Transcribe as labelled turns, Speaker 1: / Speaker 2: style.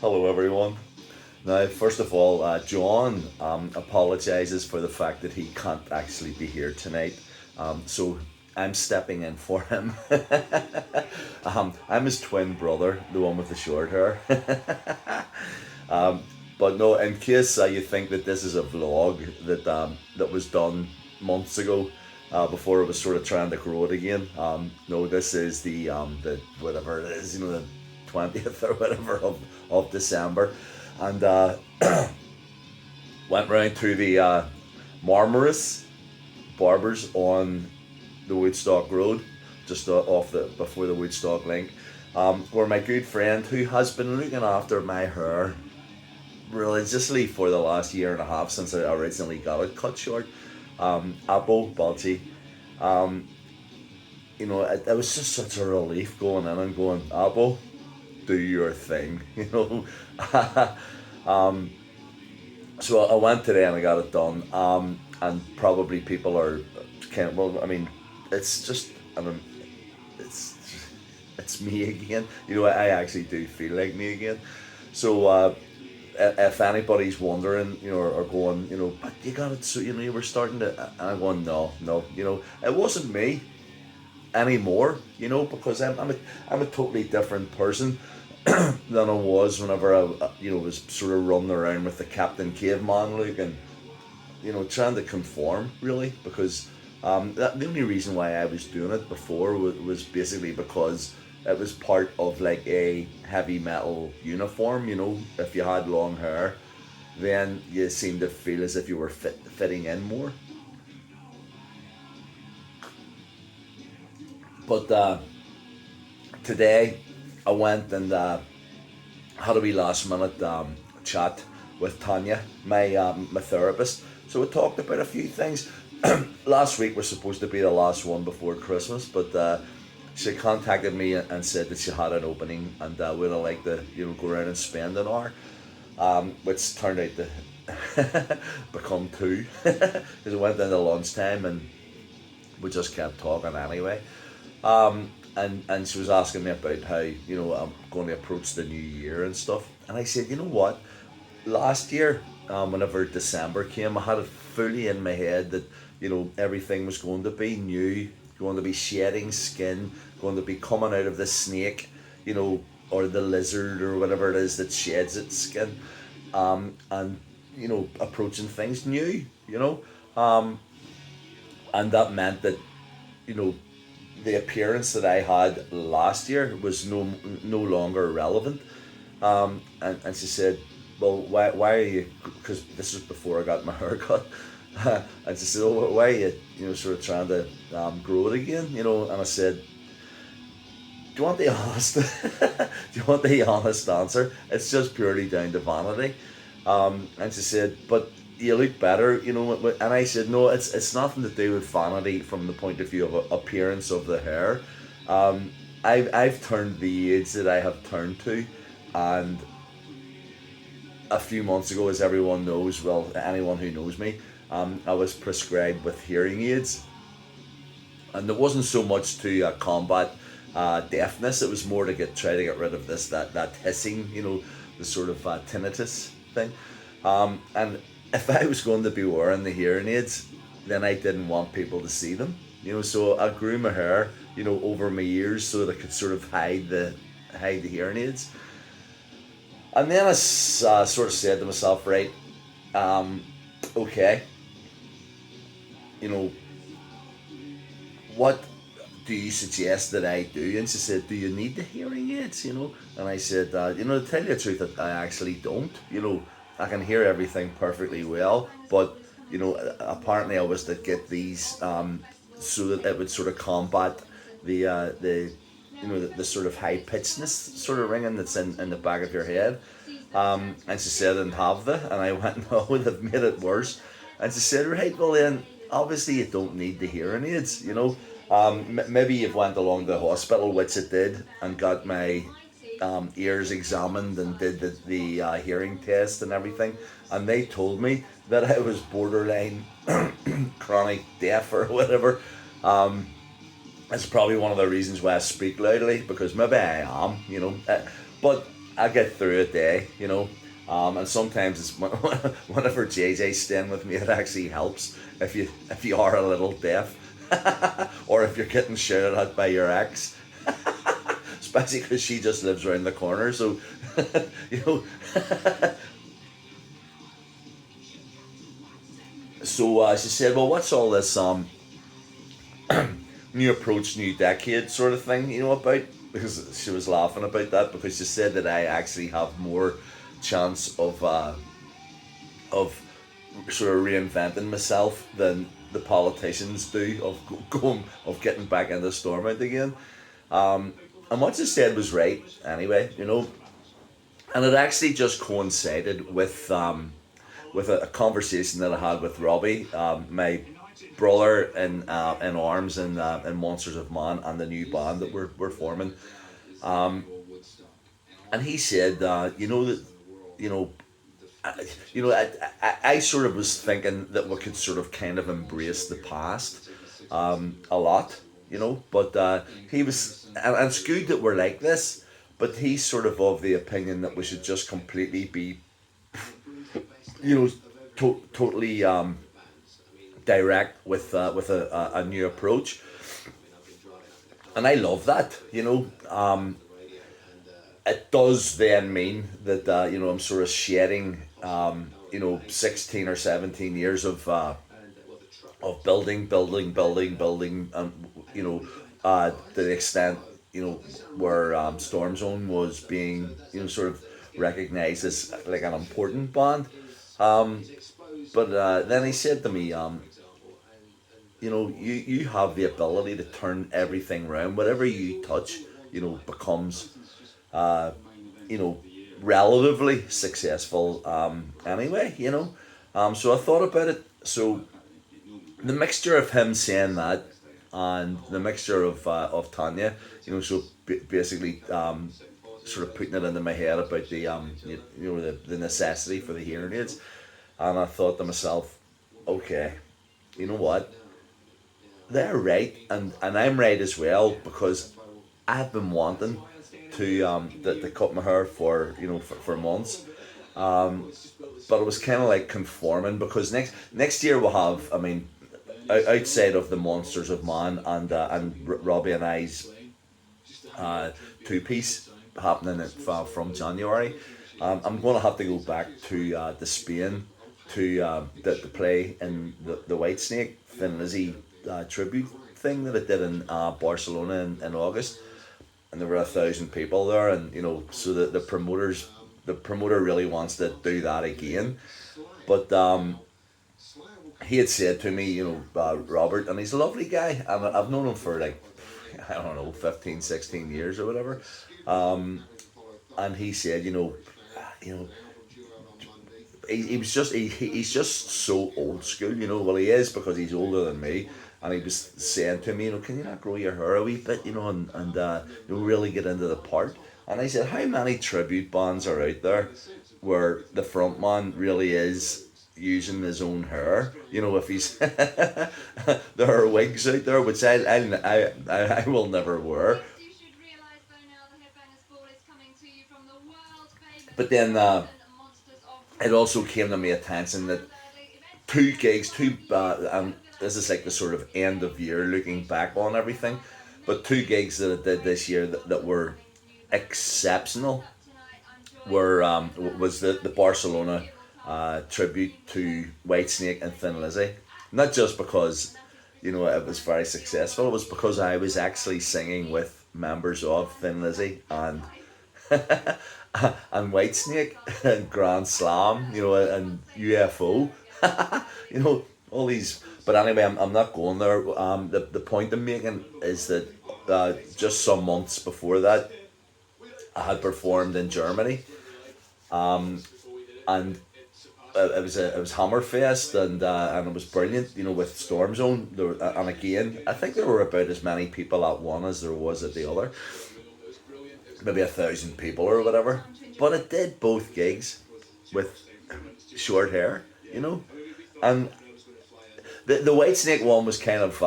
Speaker 1: Hello, everyone. Now, first of all, John apologizes for the fact that he can't actually be here tonight. So I'm stepping in for him. I'm his twin brother, the one with the short hair. But no, in case you think that this is a vlog that was done months ago, before it was sort of trying to grow it again. No, this is the whatever it is, the 20th or whatever of December, and went round to the Marmaris Barbers on the Woodstock Road, just off the before the Woodstock link, where my good friend who has been looking after my hair religiously for the last year and a half since I originally got it cut short. Apple Balti. Um, it was just such a relief going in and going, Apple, do your thing, um, so I went today and I got it done. And probably people are can't. Well, I mean, it's just. I mean, it's it's me again. I actually do feel like me again. So if anybody's wondering, or going, but you got it. So you were starting to. And I'm going, no, no. It wasn't me anymore. Because I'm a totally different person than I was whenever I was sort of running around with the Captain Caveman look and trying to conform really because the only reason why I was doing it before was basically because it was part of like a heavy metal uniform. If you had long hair, then you seemed to feel as if you were fitting in more. But today I went and had a wee last minute chat with Tanya, my therapist. So we talked about a few things. Last week was supposed to be the last one before Christmas, but she contacted me and said that she had an opening and would have liked to go around and spend an hour, which turned out to become two because it went into lunchtime and we just kept talking anyway. And she was asking me about how I'm going to approach the new year and stuff, and I said, you know what, last year, whenever December came, I had it fully in my head that everything was going to be new, going to be shedding skin, going to be coming out of the snake, or the lizard or whatever it is that sheds its skin, and approaching things new, and that meant that you know the appearance that I had last year was no longer relevant. And she said, "Well, why are you?" Because this was before I got my haircut. And she said, "Oh, why are you sort of trying to grow it again?" And I said, "Do you want the honest? Do you want the honest answer? It's just purely down to vanity." And she said, "But you look better, And I said, "No, it's nothing to do with vanity from the point of view of appearance of the hair. I've turned the age that I have turned to, and a few months ago, as everyone knows, well, anyone who knows me, I was prescribed with hearing aids, and it wasn't so much to combat deafness. It was more to try to get rid of that hissing, the sort of tinnitus thing. And if I was going to be wearing the hearing aids, then I didn't want people to see them. So I grew my hair, over my ears so that I could sort of hide the hearing aids. And then I sort of said to myself, right, okay, you know, what do you suggest that I do? And she said, do you need the hearing aids? And I said, to tell you the truth, that I actually don't. I can hear everything perfectly well, but apparently I was to get these so that it would sort of combat the sort of high pitchedness sort of ringing that's in the back of your head. And she said I didn't have that, and I went, no, they've made it worse. And she said, right, well then, obviously you don't need the hearing aids. Maybe you've went along to the hospital, which I did, and got my ears examined and did the hearing test and everything, and they told me that I was borderline chronic deaf or whatever. That's probably one of the reasons why I speak loudly, because maybe I am, but I get through a day, and sometimes it's whenever JJ's staying with me, it actually helps if you are a little deaf, or if you're getting shouted at by your ex, especially because she just lives around the corner. So, you know, so she said, "Well, what's all this new approach, new decade sort of thing, about?" Because she was laughing about that, because she said that I actually have more chance of sort of reinventing myself than the politicians do of going of getting back into Stormont again. And what she said was right anyway, and it actually just coincided with a conversation that I had with Robbie, my brother in arms in Monsters of Man, and the new band that we're forming. And he said, that you know I sort of was thinking that we could sort of kind of embrace the past a lot, but he was, and it's good that we're like this, but he's sort of the opinion that we should just completely be, you know, totally direct with a new approach. And I love that, it does then mean that I'm sort of shedding 16 or 17 years of building, and to the extent where Storm Zone was being sort of recognized as like an important band. Um, but then he said to me, you have the ability to turn everything around. Whatever you touch, becomes uh, you know, relatively successful anyway, So I thought about it. So the mixture of him saying that and the mixture of Tanya, so basically sort of putting it into my head about the necessity for the hearing aids. And I thought to myself, okay, you know what? They're right, and I'm right as well, because I've been wanting to cut my hair for months. But it was kind of like conforming, because next year we'll have, I mean, outside of the Monsters of Man and Robbie and I's two piece happening from January, I'm going to have to go back to Spain to play in the White Snake Thin Lizzy tribute thing that I did in Barcelona in August, and there were 1,000 people there, and so the promoter really wants to do that again, but he had said to me, Robert, and he's a lovely guy, and I've known him for like, I don't know, 15, 16 years or whatever, and he said, you know he was just he's just so old school, well, he is, because he's older than me, and he was saying to me, can you not grow your hair a wee bit, and really get into the part. And I said, how many tribute bands are out there where the front man really is using his own hair, if he's there are wigs out there, which I will never wear. But then it also came to my attention that two gigs, this is like the sort of end of year looking back on everything, but two gigs that I did this year that were exceptional were was the Barcelona tribute to Whitesnake and Thin Lizzy. Not just because it was very successful, it was because I was actually singing with members of Thin Lizzy and Whitesnake and Grand Slam, and UFO, all these. But anyway, I'm not going there. The point I'm making is that just some months before that, I had performed in Germany, and it was Hammerfest, and it was brilliant. With Storm Zone, and again, I think there were about as many people at one as there was at the other, maybe 1,000 people or whatever. But I did both gigs with short hair, and the White Snake one was kind of